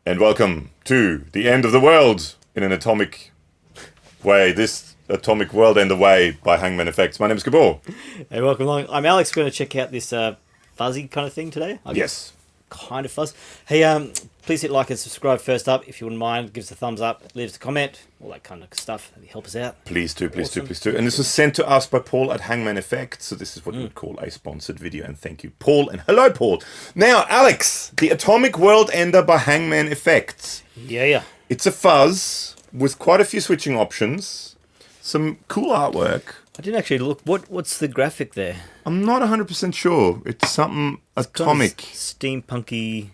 And welcome to the end of the world in an atomic way. This atomic world end away by HangmanFX. My name is Gabor. Hey, welcome along. I'm Alex. We're going to check out this fuzzy kind of thing today. Yes. Kind of fuzz. Hey, please hit like and subscribe first up. If you wouldn't mind, give us a thumbs up, leave us a comment, all that kind of stuff. That'd help us out. Please do, please do, please do. And this was sent to us by Paul at HangmanFX. So this is what you would call a sponsored video. And thank you, Paul. And hello, Paul. Now, Alex, the Atomic World Ender by HangmanFX. Yeah. It's a fuzz with quite a few switching options. Some cool artwork. I didn't actually look. What's the graphic there? I'm not 100% sure. It's something atomic. Kind of steampunky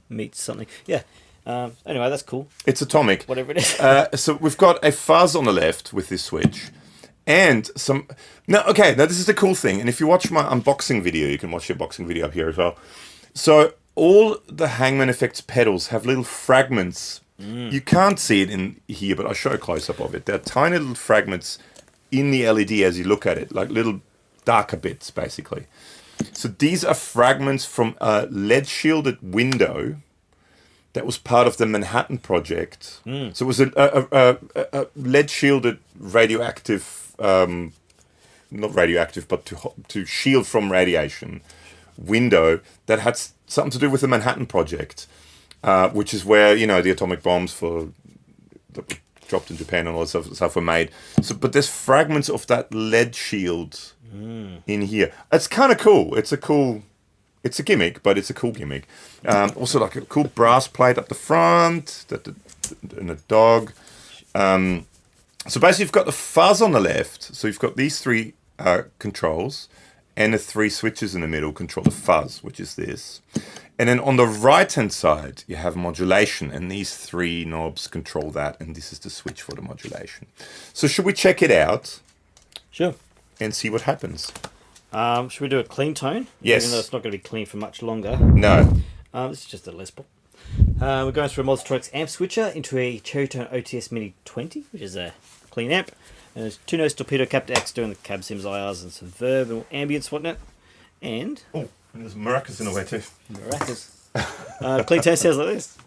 meets something. Yeah. Anyway, that's cool. It's atomic. Whatever it is. So we've got a fuzz on the left with this switch. And some... Now, this is the cool thing. And if you watch my unboxing video, you can watch the unboxing video up here as well. So all the HangmanFX pedals have little fragments. You can't see it in here, but I'll show a close-up of it. There are tiny little fragments in the LED as you look at it, like little darker bits, basically. So these are fragments from a lead-shielded window that was part of the Manhattan Project. So it was a lead-shielded radioactive, not radioactive, but to shield from radiation window that had something to do with the Manhattan Project, which is where, the atomic bombs that dropped in Japan and all that stuff were made. So, but there's fragments of that lead shield in here. It's kind of cool. It's a gimmick, but it's a cool gimmick. Also, like a cool brass plate up the front, and a dog. So basically, you've got the fuzz on the left. So you've got these three controls, and the three switches in the middle control the fuzz, which is this. And then on the right-hand side, you have modulation, and these three knobs control that, and this is the switch for the modulation. So should we check it out? Sure. And see what happens? Should we do a clean tone? Yes. Even though it's not going to be clean for much longer. No. This is just a Les Paul. We're going through a Multitronics amp switcher into a Cherry Tone OTS Mini 20, which is a clean amp. And there's two notes Torpedo, Captor X doing the cab sims, IRs, and some verb and ambience, whatnot. And... Oh, and there's maracas in the way too. Maracas. Clean tone sounds like this.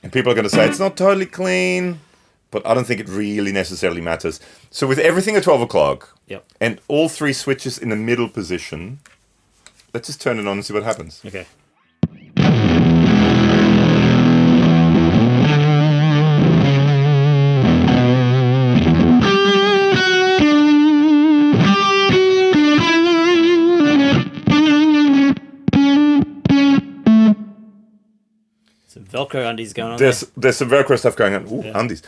And people are going to say it's not totally clean, but I don't think it really necessarily matters. So with everything at 12 o'clock, and all three switches in the middle position, let's just turn it on and see what happens. Okay. Some Velcro undies going on. There's some Velcro stuff going on. Ooh, undies.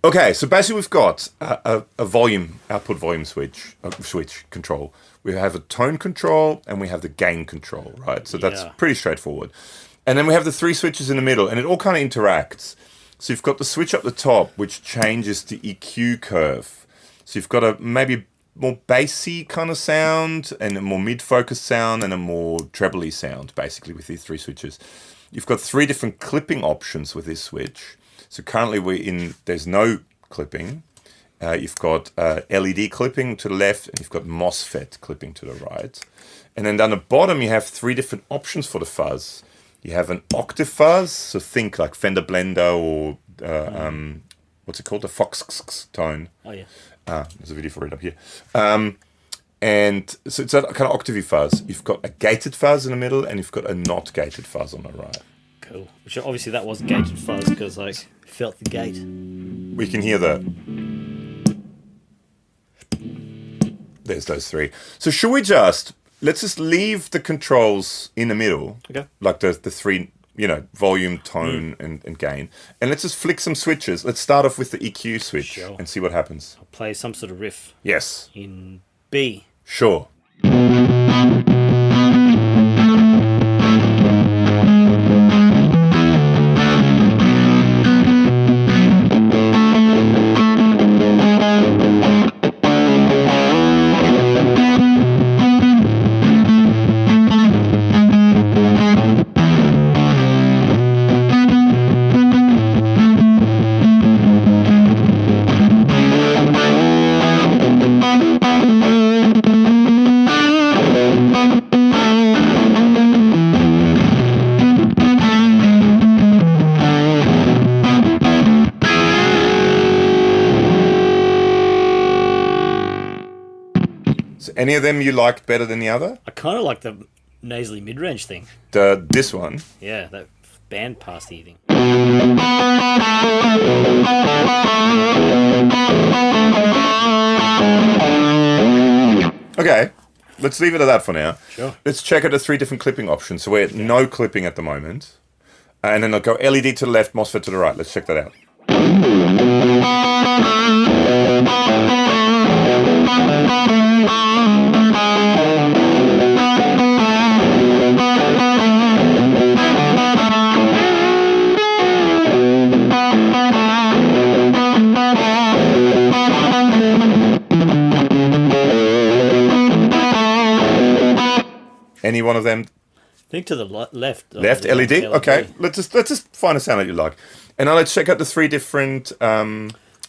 Okay, so basically we've got a output volume switch control. We have a tone control and we have the gain control, right? So that's pretty straightforward. And then we have the three switches in the middle, and it all kind of interacts. So you've got the switch up the top, which changes the EQ curve. So you've got a maybe more bassy kind of sound, and a more mid-focused sound, and a more trebly sound, basically, with these three switches. You've got three different clipping options with this switch. So currently there's no clipping. You've got LED clipping to the left, and you've got MOSFET clipping to the right. And then down the bottom, you have three different options for the fuzz. You have an octave fuzz, so think like Fender Blender or what's it called, the Fox tone. Oh yeah. There's a video for it up here. And so it's that kind of octavey fuzz. You've got a gated fuzz in the middle, and you've got a not gated fuzz on the right. Cool. Which obviously that was gated fuzz because I felt the gate. We can hear that. There's those three. So should we let's just leave the controls in the middle. Okay. Like the three, volume, tone, and gain. And let's just flick some switches. Let's start off with the EQ switch and see what happens. I'll play some sort of riff. Yes. In B. Sure. Any of them you liked better than the other? I kind of like the nasally mid-range thing. This one. Yeah, that band passy thing. Okay, let's leave it at that for now. Sure. Let's check out the 3 different clipping options. So we're at no clipping at the moment. And then I'll go LED to the left, MOSFET to the right. Let's check that out. Any one of them? I think to the left. Left LED? Okay, let's just find a sound that you like. And now let's check out the 3 different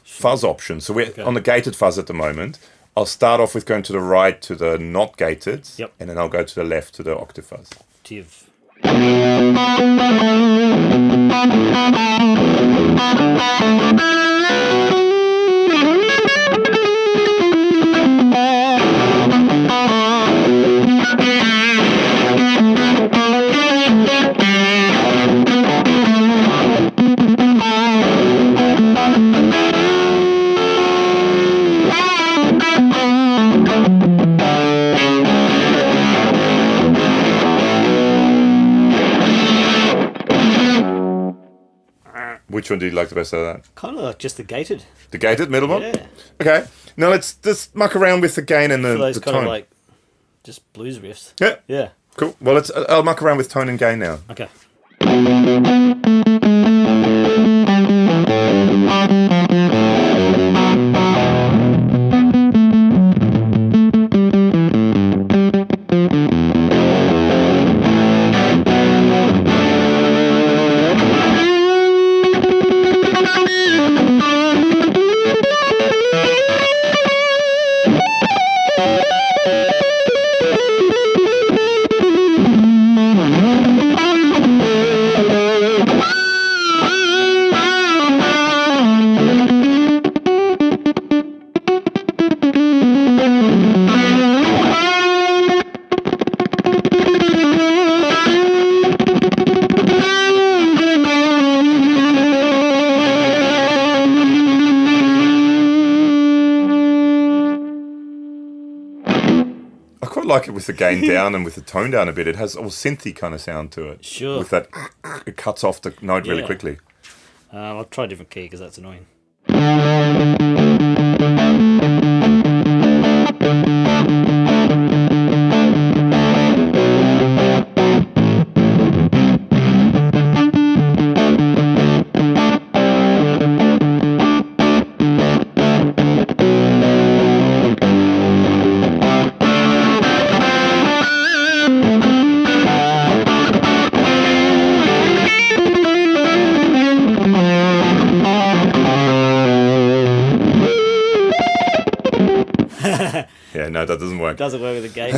fuzz options. So we're on the gated fuzz at the moment. I'll start off with going to the right to the not gated. Yep. And then I'll go to the left to the octave fuzz. Which one do you like the best out of that? Kind of like just the gated. The gated middle one? Yeah. Okay. Now let's just muck around with the gain and For those the kind tone. of like just blues riffs. Yeah. Yeah. Cool. Well, I'll muck around with tone and gain now. Okay. Like it with the gain down and with the tone down a bit. It has a synthy kind of sound to it. Sure. With that, it cuts off the note really Yeah. quickly. I'll try a different key because that's annoying. Yeah, no, that doesn't work. Doesn't work with the gate.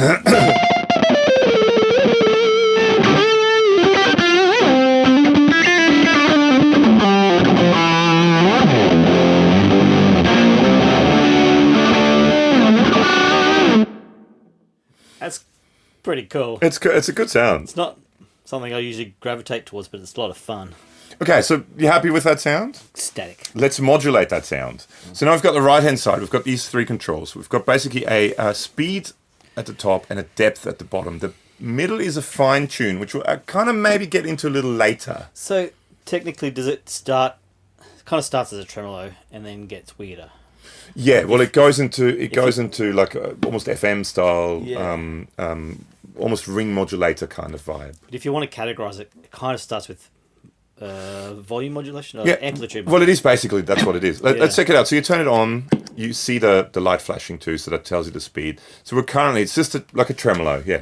That's pretty cool. It's a good sound. It's not something I usually gravitate towards, but it's a lot of fun. Okay, so you happy with that sound? Static. Let's modulate that sound. So now we've got the right-hand side. We've got these 3 controls. We've got basically a speed at the top and a depth at the bottom. The middle is a fine tune, which we'll kind of maybe get into a little later. So technically, does it start? It kind of starts as a tremolo and then gets weirder. Yeah, well, it goes into like almost FM style, Yeah. almost ring modulator kind of vibe. But if you want to categorize it, it kind of starts with volume modulation or Yeah, amplitude. well, it is basically, that's what it is. Let's check it out. So you turn it on, you see the light flashing too, so that tells you the speed. So we're currently, it's just like a tremolo, yeah.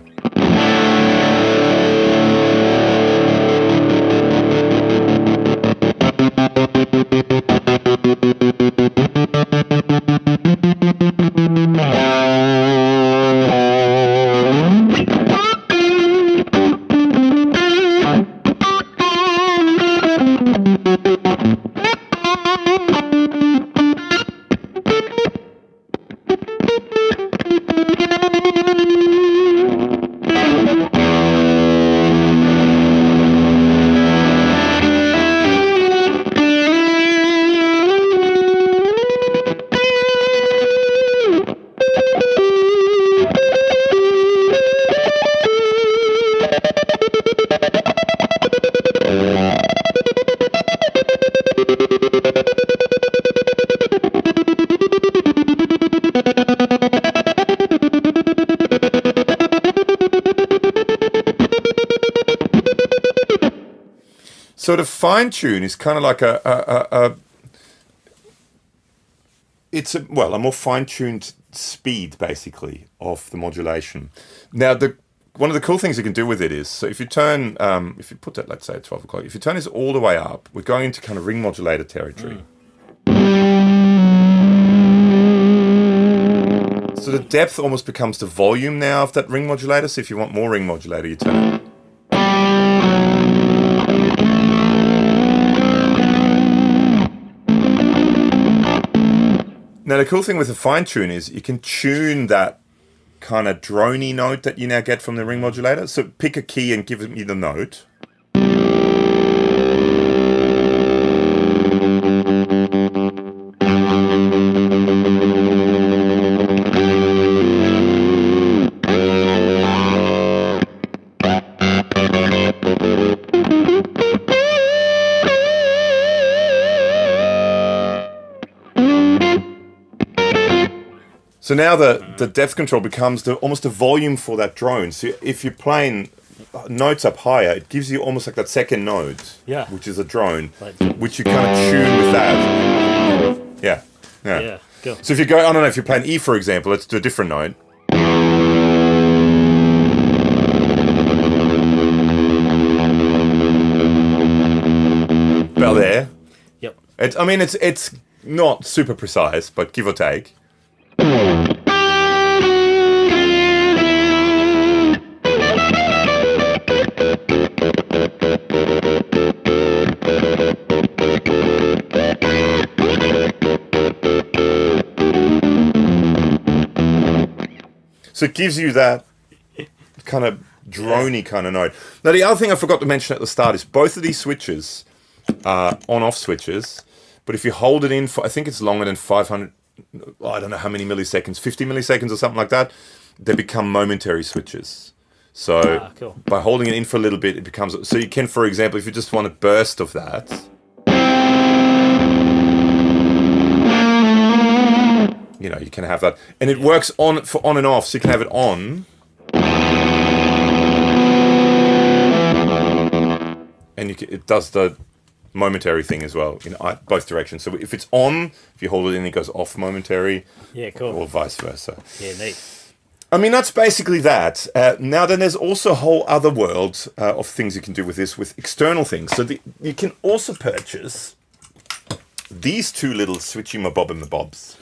So the fine tune is kind of like it's a more fine-tuned speed, basically, of the modulation. Now, one of the cool things you can do with it is, so if you turn, if you put that, let's say at 12 o'clock, if you turn this all the way up, we're going into kind of ring modulator territory. So the depth almost becomes the volume now of that ring modulator. So if you want more ring modulator, you turn it. Now the cool thing with the fine tune is you can tune that kind of drony note that you now get from the ring modulator. So pick a key and give me the note. So now the depth control becomes almost the volume for that drone. So if you're playing notes up higher, it gives you almost like that second note, which is a drone, which you kind of tune with that. Yeah, cool. So if you go, I don't know, if you're playing E, for example, let's do a different note. About there. Yep. It's not super precise, but give or take. So it gives you that kind of drony kind of note. Now the other thing I forgot to mention at the start is both of these switches are on-off switches, but if you hold it in for, I think it's longer than 500, I don't know how many milliseconds, 50 milliseconds or something like that, they become momentary switches. So cool. By holding it in for a little bit, it becomes, so you can, for example, if you just want a burst of that, you know, you can have that, and it works on and off, so you can have it on, and it does the momentary thing as well in both directions. So if it's on, if you hold it in, it goes off momentary. Yeah, cool. Or vice versa. Yeah, neat. I mean, that's basically that. Now then, there's also a whole other world of things you can do with this, with external things. So you can also purchase these two little switchy mabob and mabobs.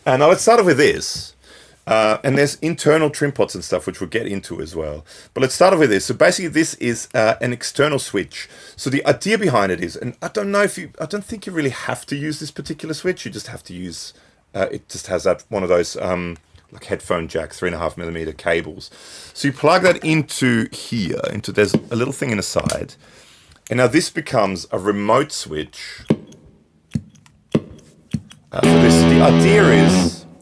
Now let's start off with this. And there's internal trim pots and stuff, which we'll get into as well. But let's start off with this. So basically, this is an external switch. So the idea behind it is, and I don't think you really have to use this particular switch. You just have to use, it just has that one of those like headphone jack 3.5mm cables. So you plug that into here. There's a little thing in the side, and now this becomes a remote switch. For this, the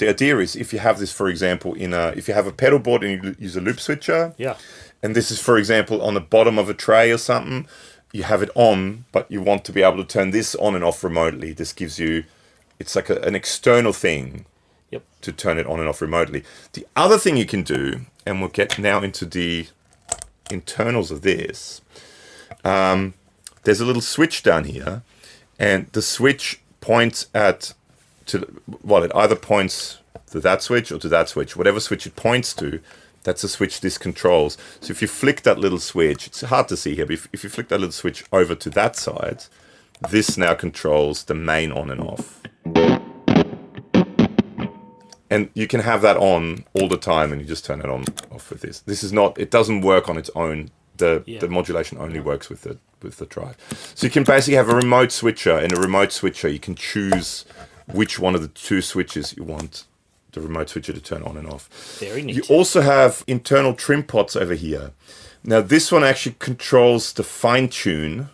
idea is if you have this, for example, if you have a pedal board and you use a loop switcher, and this is, for example, on the bottom of a tray or something, you have it on, but you want to be able to turn this on and off remotely. This gives you, it's like an external thing to turn it on and off remotely. The other thing you can do, and we'll get now into the internals of this, there's a little switch down here, and the switch points it either points to that switch or to that switch. Whatever switch it points to, that's the switch this controls. So if you flick that little switch, it's hard to see here, but if you flick that little switch over to that side, this now controls the main on and off. And you can have that on all the time, and you just turn it on off with this. This is not, it doesn't work on its own. The modulation only works with the drive. So you can basically have a remote switcher, and a remote switcher, you can choose which one of the two switches you want the remote switcher to turn on and off. Very neat. You also have internal trim pots over here. Now this one actually controls the fine tune,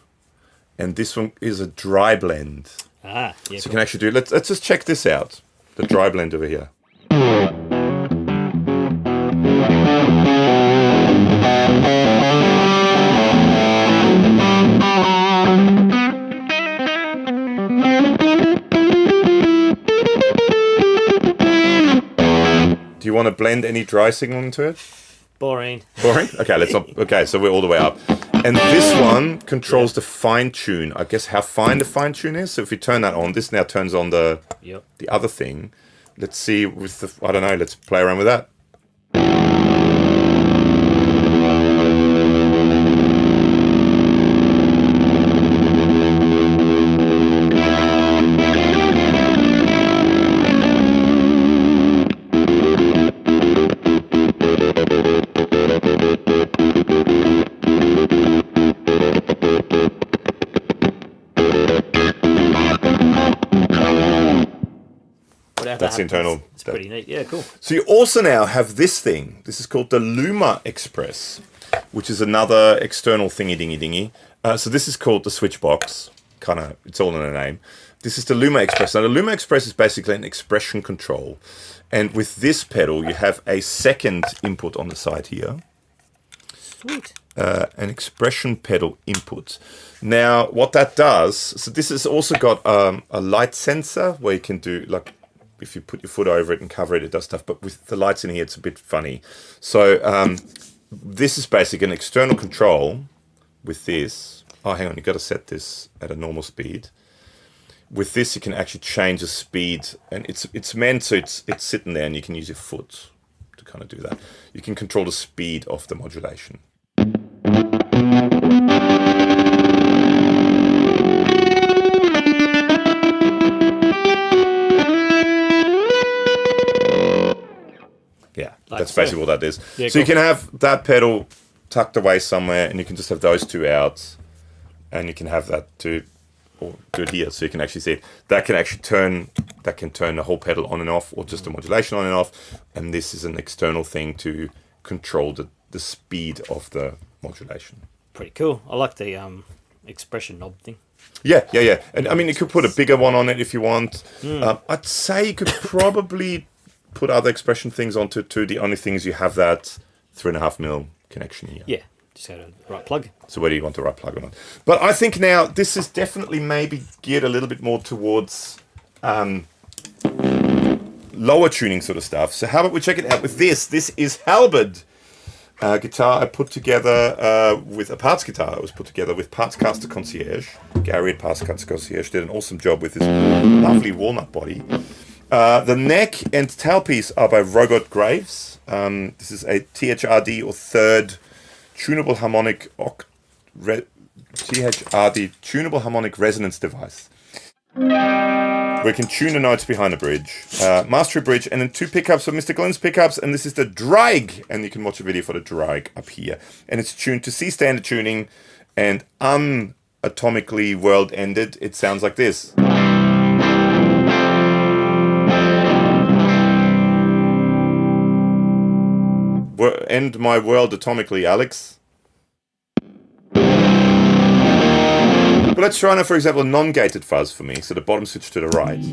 and this one is a dry blend. So you can actually do, let's just check this out. The dry blend over here. Do you want to blend any dry signal into it? Boring. Boring? Okay, let's not. Okay, so we're all the way up. And this one controls the fine tune. I guess how fine the fine tune is. So if we turn that on, this now turns on the other thing. Let's see with the, I don't know, let's play around with that. That's internal. It's pretty neat. Yeah, cool. So you also now have this thing. This is called the Luma Express, which is another external thingy dingy dingy. So this is called the switch box. Kind of, it's all in the name. This is the Luma Express. Now the Luma Express is basically an expression control. And with this pedal, you have a second input on the side here. Sweet. An expression pedal input. Now, what that does, so this has also got a light sensor where you can do, like, if you put your foot over it and cover it, it does stuff. But with the lights in here, it's a bit funny. So this is basically an external control with this. Oh, hang on, you've got to set this at a normal speed. With this, you can actually change the speed. And it's meant so it's sitting there and you can use your foot to kind of do that. You can control the speed of the modulation. Yeah, that's basically what that is. Yeah, so you can have that pedal tucked away somewhere and you can just have those two out and you can have that too, or do it here so you can actually see it. That can actually turn the whole pedal on and off or just the modulation on and off. And this is an external thing to control the speed of the modulation. Pretty cool. I like the expression knob thing. Yeah. And I mean, you could put a bigger one on it if you want. I'd say you could probably put other expression things onto it too. The only things you have that 3.5mm connection here. Yeah, just go to the right plug. So whether you want the right plug or not. But I think now this is definitely maybe geared a little bit more towards lower tuning sort of stuff. So how about we check it out with this? This is Halberd. Guitar I put together with a parts guitar. It was put together with Partscaster Concierge. Gary at Partscaster Concierge did an awesome job with this lovely walnut body. The neck and tailpiece are by Robert Graves. This is a THRD or third tunable harmonic THRD tunable harmonic resonance device. We can tune the notes behind the bridge, mastery bridge, and then two pickups for Mr. Glenn's pickups, and this is the drag, and you can watch a video for the drag up here. And it's tuned to C standard tuning, and unatomically world-ended, it sounds like this. End my world atomically, Alex. But let's try now, for example, a non-gated fuzz for me. So the bottom switch to the right.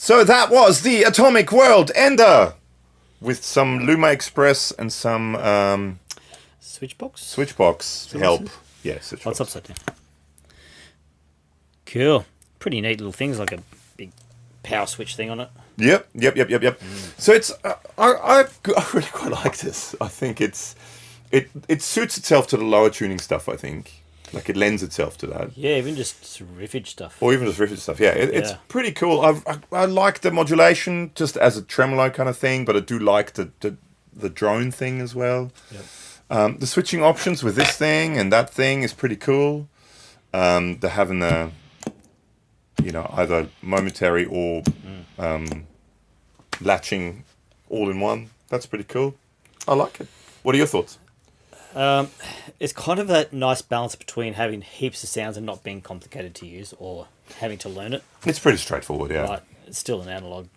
So that was the Atomic World Ender with some Luma Express and some Switchbox help. Yeah, Switchbox. Oh, it's upside down. Cool. Pretty neat little things, like a big power switch thing on it. Yep. So it's I really quite like this. I think it suits itself to the lower tuning stuff. I think like it lends itself to that. Yeah, even just riffage stuff. Or even just riffage stuff. Yeah, it's pretty cool. I like the modulation just as a tremolo kind of thing, but I do like the drone thing as well. Yep. The switching options with this thing and that thing is pretty cool. They're having the either momentary or latching all in one. That's pretty cool. I like it. What are your thoughts? It's kind of that nice balance between having heaps of sounds and not being complicated to use or having to learn it. It's pretty straightforward, yeah. But it's still an analog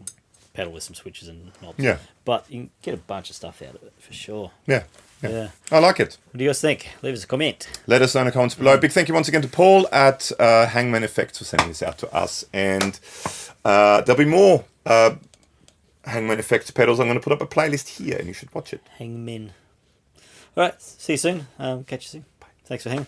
pedal with some switches and knobs. Yeah. But you can get a bunch of stuff out of it for sure. Yeah. I like it. What do you guys think? Leave us a comment. Let us know in the comments below. Big thank you once again to Paul at HangmanFX for sending this out to us. And there'll be more HangmanFX pedals. I'm going to put up a playlist here and you should watch it. Hangman. All right. See you soon. Catch you soon. Bye. Thanks for hanging.